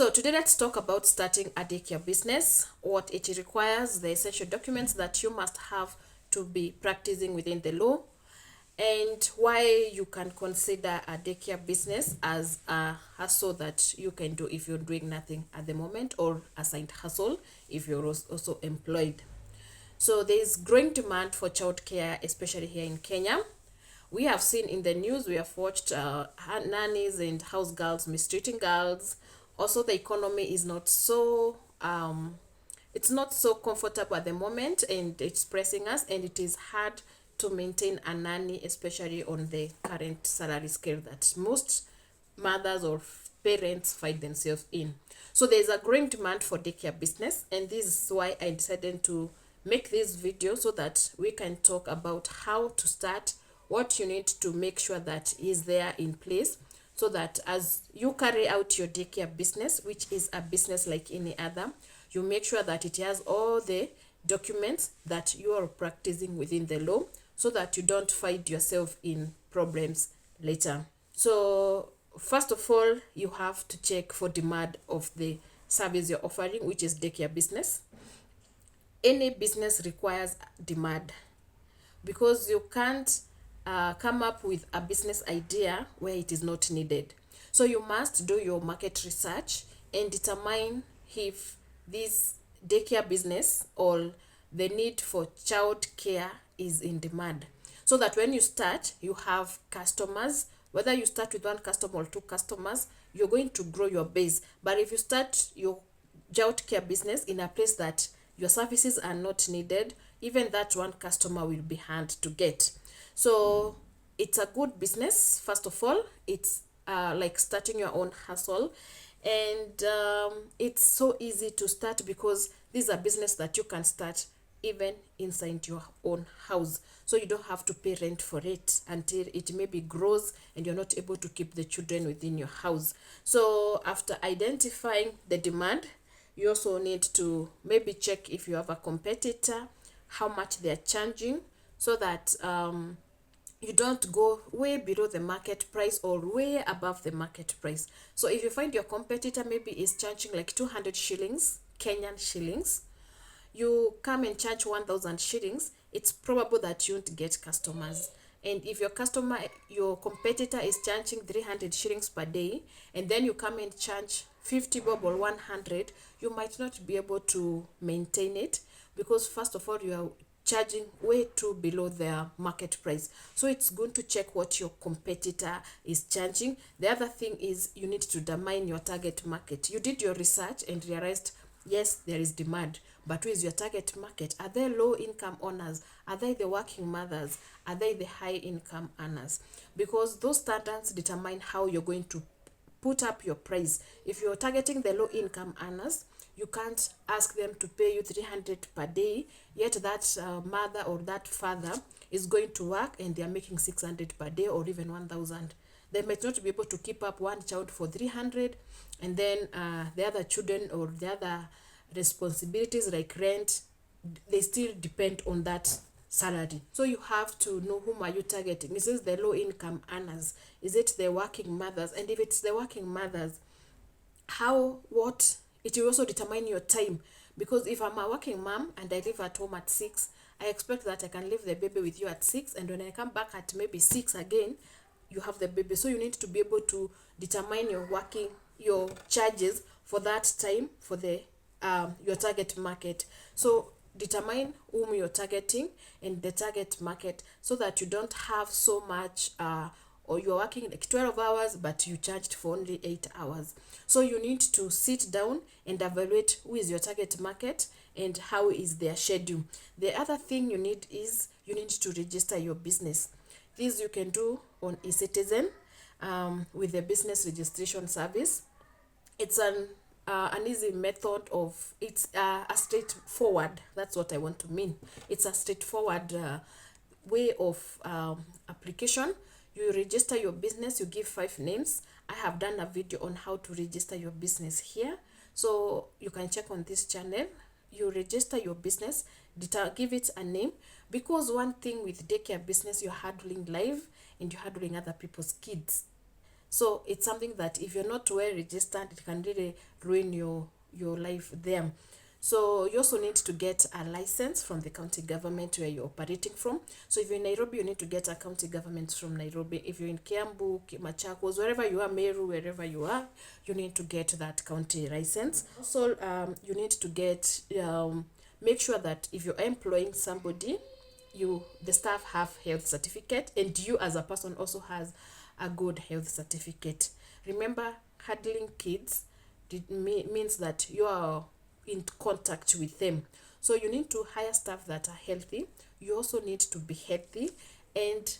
So today let's talk about starting a daycare business, what it requires, the essential documents that you must have to be practicing within the law, and why you can consider a daycare business as a hustle that you can do if you're doing nothing at the moment, or a side hustle if you're also employed. So there is growing demand for childcare, especially here in Kenya. We have seen in the news, we have watched nannies and house girls mistreating girls. Also, the economy is not so it's not so comfortable at the moment, and it's pressing us, and it is hard to maintain a nanny, especially on the current salary scale that most mothers or parents find themselves in. So there's a growing demand for daycare business, and this is why I decided to make this video so that we can talk about how to start, what you need to make sure that is there in place, so that as you carry out your daycare business, which is a business like any other, you make sure that it has all the documents that you are practicing within the law, so that you don't find yourself in problems later. So first of all, you have to check for demand of the service you're offering, which is daycare business. Any business requires demand, because you can't come up with a business idea where it is not needed. So you must do your market research and determine if this daycare business or the need for child care is in demand, so that when you start, you have customers. Whether you start with one customer or two customers, you're going to grow your base. But if you start your child care business in a place that your services are not needed, even that one customer will be hard to get. So it's a good business. First of all, it's like starting your own hustle, and it's so easy to start, because this is a business that you can start even inside your own house. So you don't have to pay rent for it until it maybe grows and you're not able to keep the children within your house. So after identifying the demand, you also need to maybe check if you have a competitor, how much they're charging, so that you don't go way below the market price or way above the market price. So if you find your competitor maybe is charging like 200 shillings, Kenyan shillings, you come and charge 1,000 shillings, it's probable that you won't get customers. And if your competitor is charging 300 shillings per day, and then you come and charge 50 bob or 100, you might not be able to maintain it, because first of all, you are charging way too below their market price. So it's going to check what your competitor is charging. The other thing is you need to determine your target market. You did your research and realized, yes, there is demand, but who is your target market? Are they low income earners? Are they the working mothers? Are they the high income earners? Because those standards determine how you're going to put up your price. If you're targeting the low income earners, you can't ask them to pay you 300 per day, yet that mother or that father is going to work and they are making 600 per day, or even 1,000. They might not be able to keep up one child for 300, and then the other children or the other responsibilities like rent, they still depend on that salary. So you have to know, whom are you targeting? Is it the low income earners? Is it the working mothers? And if it's the working mothers, it will also determine your time. Because if I'm a working mom and I leave at home at 6, I expect that I can leave the baby with you at 6, and when I come back at maybe 6 again, you have the baby. So you need to be able to determine your charges for that time for the your target market. So determine whom you're targeting and the target market, so that you don't have so much or you're working like 12 hours but you charged for only 8 hours. So you need to sit down and evaluate who is your target market and how is their schedule. The other thing you need to register your business. This you can do on eCitizen with the business registration service. It's an easy method of, it's a straightforward, that's what I want to mean. It's a straightforward way of application. You register your business, you give 5 names. I have done a video on how to register your business here, so you can check on this channel. You register your business, give it a name, because one thing with daycare business, you're handling live and you're handling other people's kids. So it's something that if you're not well registered, it can really ruin your life there. So you also need to get a license from the county government where you're operating from. So if you're in Nairobi, you need to get a county government from Nairobi. If you're in Kiambu, Machakos, wherever you are, Meru, wherever you are, you need to get that county license. Also, you need to get, make sure that if you're employing somebody, the staff have health certificate, and you as a person also has a good health certificate. Remember, handling kids means that you are in contact with them. So you need to hire staff that are healthy. You also need to be healthy, and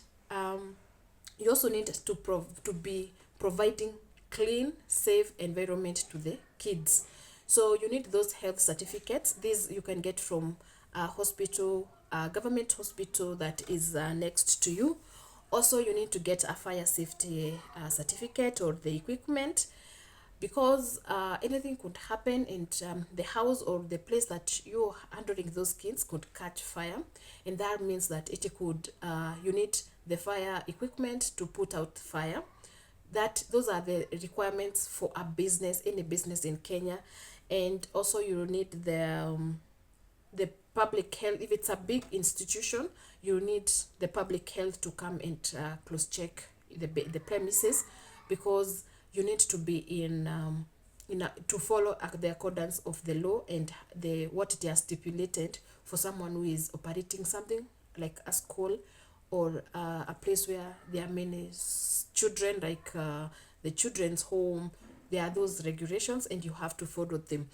you also need to be providing clean, safe environment to the kids. So you need those health certificates. These you can get from a hospital, a government hospital that is next to you. Also, you need to get a fire safety certificate or the equipment, because anything could happen, and the house or the place that you're handling those kids could catch fire, and that means that it could you need the fire equipment to put out fire. Those are the requirements for a business, any business in Kenya. And also you need the public health. If it's a big institution, you need the public health to come and close check the premises, because you need to be to follow the accordance of the law and what they are stipulated for someone who is operating something like a school or a place where there are many children, like the children's home. There are those regulations, and you have to follow them.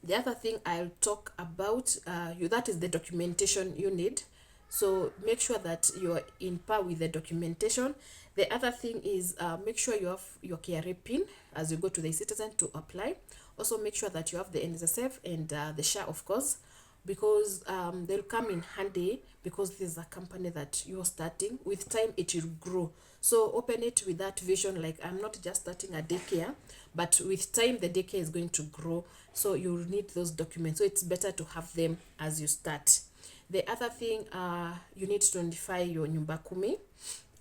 The other thing I'll talk about, that is the documentation you need. So make sure that you're in par with the documentation. The other thing is make sure you have your KRA PIN as you go to the citizen to apply. Also make sure that you have the NSSF and the SHA, of course, because they'll come in handy, because this is a company that you're starting. With time, it will grow. So open it with that vision, like I'm not just starting a daycare, but with time, the daycare is going to grow. So you need those documents. So it's better to have them as you start. The other thing, you need to notify your nyumba kumi.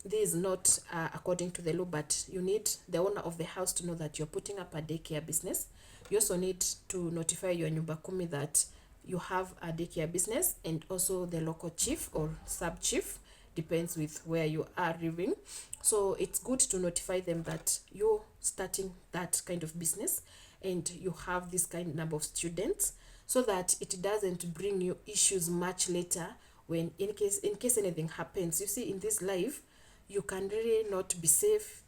This is not according to the law, but you need the owner of the house to know that you're putting up a daycare business. You also need to notify your nyumba kumi that you have a daycare business, and also the local chief or sub chief, depends with where you are living. So it's good to notify them that you're starting that kind of business and you have this kind of number of students, so that it doesn't bring you issues much later when in case anything happens. You see, in this life, you can really not be safe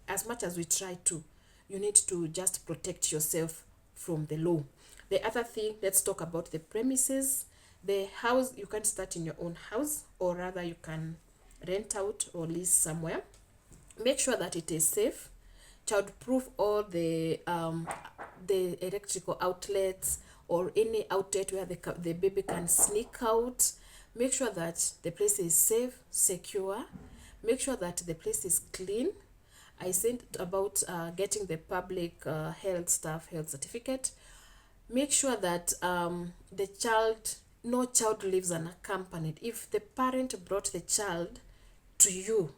as much as we try to. You need to just protect yourself from the law. The other thing, let's talk about the premises. The house, you can start in your own house, or rather you can rent out or lease somewhere. Make sure that it is safe. Child-proof all the electrical outlets or any outlet where the baby can sneak out. Make sure that the place is safe, secure. Make sure that the place is clean. I said about getting the public health staff health certificate. Make sure that no child lives unaccompanied. If the parent brought the child to you,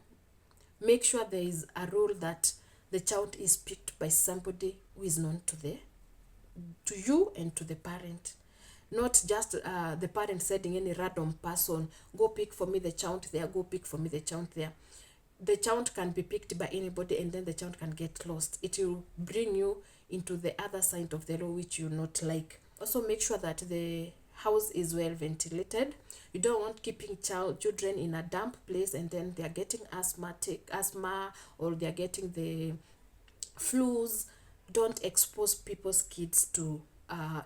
make sure there is a rule that the child is picked by somebody who is known to you and to the parent. Not just the parent sending any random person, go pick for me the child there, go pick for me the child there. The child can be picked by anybody, and then the child can get lost. It will bring you into the other side of the law, which you not like. Also make sure that the house is well ventilated. You don't want keeping children in a damp place, and then they are getting asthma, or they are getting the flus. Don't expose people's kids to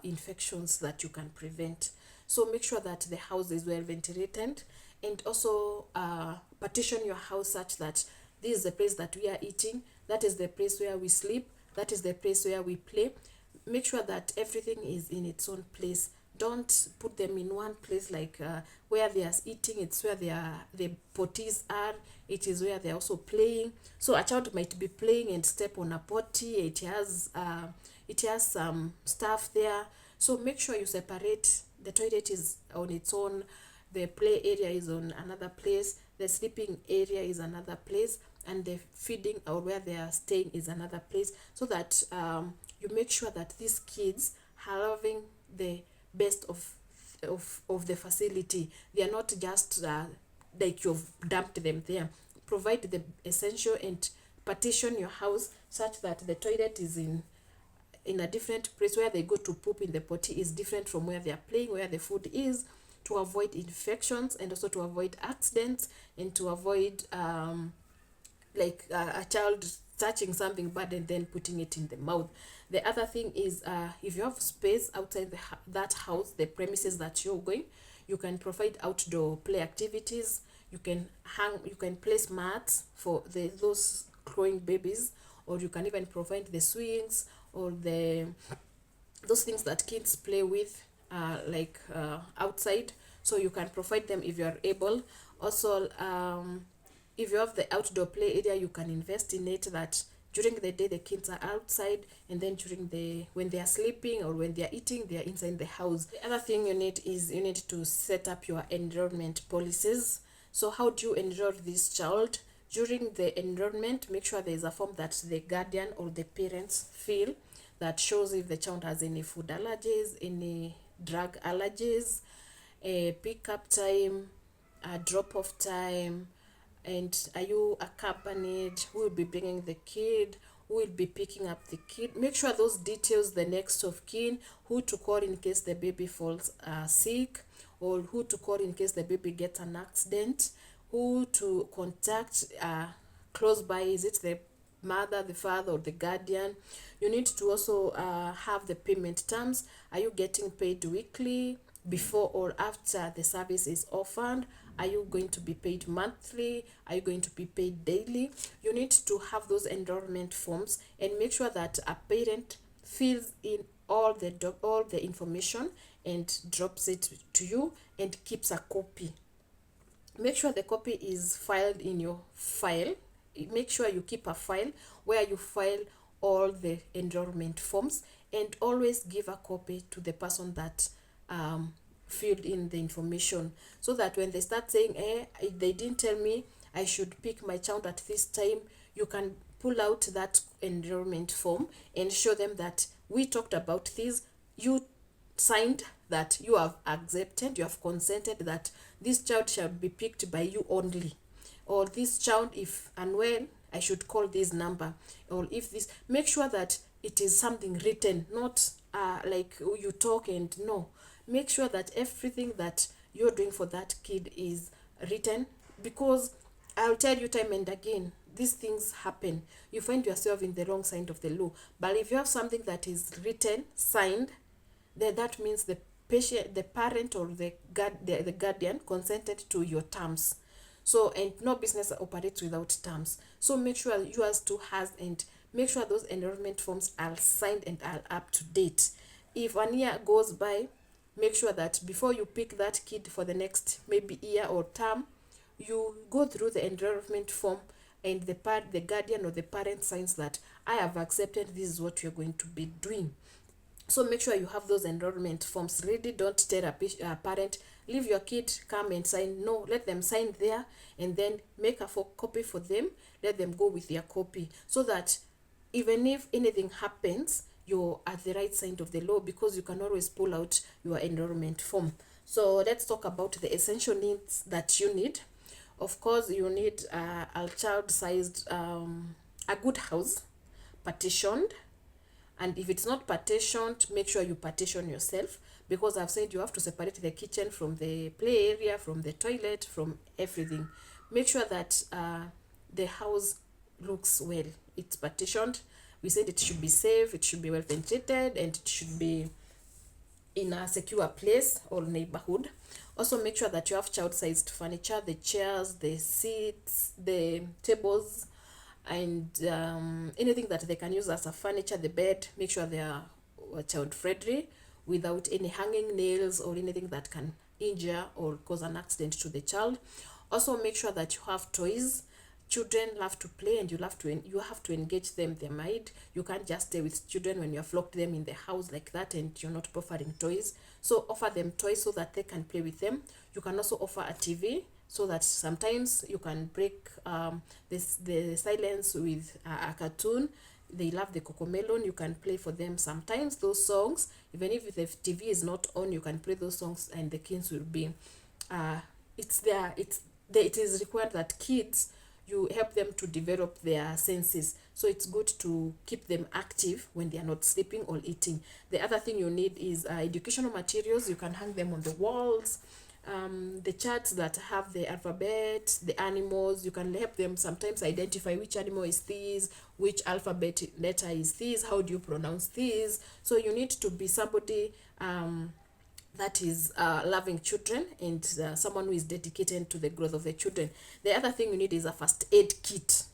infections that you can prevent. So make sure that the house is well ventilated, and also partition your house such that this is the place that we are eating, that is the place where we sleep, that is the place where we play. Make sure that everything is in its own place. Don't put them in one place, like where they are eating, it's where the potties are, it is where they are also playing. So a child might be playing and step on a potty, it has some stuff there. So make sure you separate. The toilet is on its own, the play area is on another place, the sleeping area is another place, and the feeding or where they are staying is another place, so that you make sure that these kids are having the best of the facility. They are not just like you've dumped them there. Provide the essential and partition your house such that the toilet is in a different place. Where they go to poop in the potty is different from where they are playing, where the food is, to avoid infections and also to avoid accidents, and to avoid like a child touching something bad and then putting it in the mouth. The other thing is, if you have space outside that house, the premises that you're going, you can provide outdoor play activities. You can place mats for those growing babies, or you can even provide the swings or those things that kids play with, outside. So you can provide them if you are able. Also, if you have the outdoor play area, you can invest in it, that during the day the kids are outside, and then when they are sleeping or when they are eating, they are inside the house. The other thing you need to set up your enrollment policies. So how do you enroll this child? During the enrollment, make sure there is a form that the guardian or the parents fill, that shows if the child has any food allergies, any drug allergies, a pick-up time, a drop-off time, and are you accompanied, who will be bringing the kid, who will be picking up the kid. Make sure those details, the next of kin, who to call in case the baby falls sick, or who to call in case the baby gets an accident, who to contact close by, is it the mother, the father, or the guardian. You need to also have the payment terms. Are you getting paid weekly, before or after the service is offered? Are you going to be paid monthly? Are you going to be paid daily? You need to have those enrollment forms, and make sure that a parent fills in all the information and drops it to you and keeps a copy. Make sure the copy is filed in your file. Make sure you keep a file where you file all the enrollment forms, and always give a copy to the person that filled in the information, so that when they start saying, they didn't tell me I should pick my child at this time, you can pull out that enrollment form and show them that we talked about this, you signed that you have accepted, you have consented that this child shall be picked by you only, or this child, if and when, I should call this number, or if this. Make sure that it is something written, not like you talk and no. Make sure that everything that you're doing for that kid is written, because I'll tell you time and again, these things happen. You find yourself in the wrong side of the law. But if you have something that is written, signed, then that means the patient, the parent, or the guardian consented to your terms. So, and no business operates without terms. So make sure yours too has, and make sure those enrollment forms are signed and are up to date. If 1 year goes by, make sure that before you pick that kid for the next maybe year or term, you go through the enrollment form, and the guardian or the parent signs that I have accepted, this is what you're going to be doing. So make sure you have those enrollment forms ready. Don't tell a parent, leave your kid, come and sign. No, let them sign there, and then make a copy for them. Let them go with their copy, so that even if anything happens, you're at the right side of the law, because you can always pull out your enrollment form. So let's talk about the essential needs that you need. Of course, you need a child-sized, a good house, partitioned. And if it's not partitioned, make sure you partition yourself, because I've said you have to separate the kitchen from the play area, from the toilet, from everything. Make sure that the house looks well. It's partitioned. We said it should be safe, it should be well ventilated, and it should be in a secure place or neighborhood. Also, make sure that you have child-sized furniture, the chairs, the seats, the tables, and anything that they can use as a furniture, the bed. Make sure they are child-friendly, without any hanging nails or anything that can injure or cause an accident to the child. Also, make sure that you have toys. Children love to play, and you have to engage them, their mind. You can't just stay with children when you have locked them in the house like that and you're not offering toys. So offer them toys so that they can play with them. You can also offer a TV, so that sometimes you can break the silence with a cartoon. They love the Cocomelon. You can play for them sometimes those songs. Even if the TV is not on, you can play those songs, and the kids will be. It's there. It is required that kids, you help them to develop their senses. So it's good to keep them active when they are not sleeping or eating. The other thing you need is educational materials. You can hang them on the walls. The charts that have the alphabet, the animals, you can help them sometimes identify which animal is this, which alphabet letter is this, how do you pronounce this. So you need to be somebody that is loving children, and someone who is dedicated to the growth of the children. The other thing you need is a first aid kit.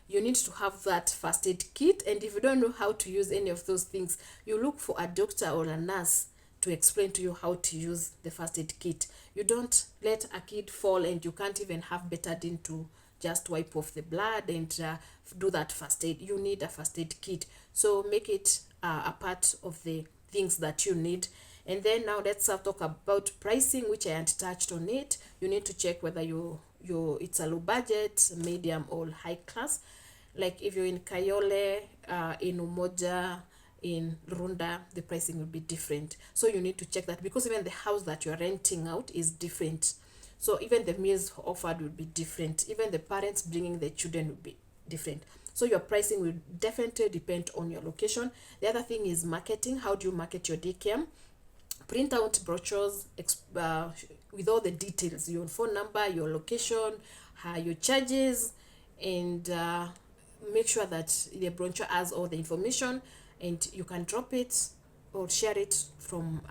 You need to have that first aid kit, and if you don't know how to use any of those things, you look for a doctor or a nurse to explain to you how to use the first aid kit. You don't let a kid fall and you can't even have betadine to just wipe off the blood and do that first aid. You need a first aid kit, so make it a part of the things that you need. And then now let's talk about pricing, which I hadn't touched on it. You need to check whether it's a low budget, medium, or high class. Like if you're in Kayole, in Umoja, in Runda, the pricing will be different. So you need to check that, because even the house that you're renting out is different. So even the meals offered will be different. Even the parents bringing the children will be different. So your pricing will definitely depend on your location. The other thing is marketing. How do you market your daycare? Print out brochures with all the details, your phone number, your location, your charges, and make sure that the brochure has all the information, and you can drop it or share it from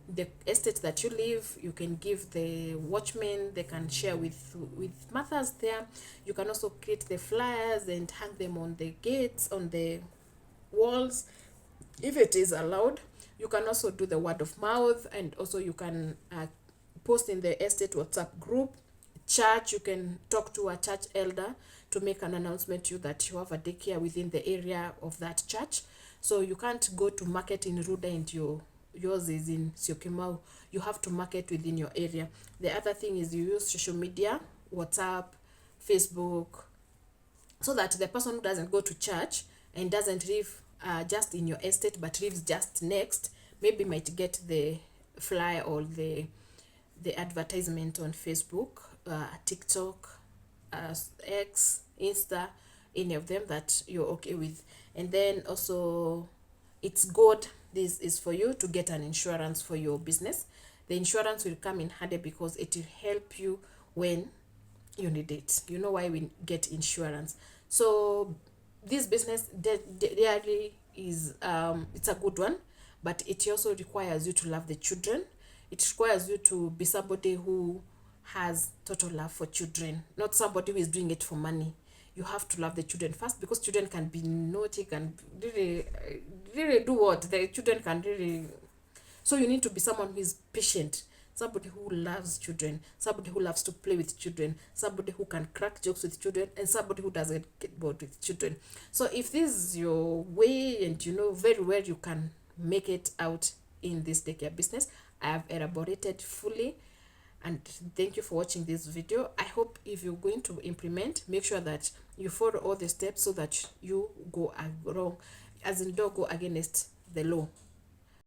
the estate that you live. You can give the watchmen, they can share with mothers there. You can also create the flyers and hang them on the gates, on the walls, if it is allowed. You can also do the word of mouth, and also you can post in the estate WhatsApp group. Church, you can talk to a church elder to make an announcement to you that you have a daycare within the area of that church. So you can't go to market in Ruda and yours is in Syokimau. You have to market within your area. The other thing is you use social media, WhatsApp, Facebook, so that the person who doesn't go to church and doesn't live just in your estate but lives just next, maybe might get the flyer or the advertisement on Facebook, TikTok, X, Insta, any of them that you're okay with. And then also, it's good, this is for you to get an insurance for your business. The insurance will come in handy because it will help you when you need it. You know why we get insurance. So this business really is it's a good one, but it also requires you to love the children. It requires you to be somebody who has total love for children, not somebody who is doing it for money. You have to love the children first, because children can be naughty, can really do what the children can really. So you need to be someone who is patient, somebody who loves children, somebody who loves to play with children, somebody who can crack jokes with children, and somebody who doesn't get bored with children. So if this is your way, and you know very well you can make it out in this daycare business, I have elaborated fully. And thank you for watching this video. I hope if you're going to implement, make sure that you follow all the steps so that you go wrong, as in don't go against the law.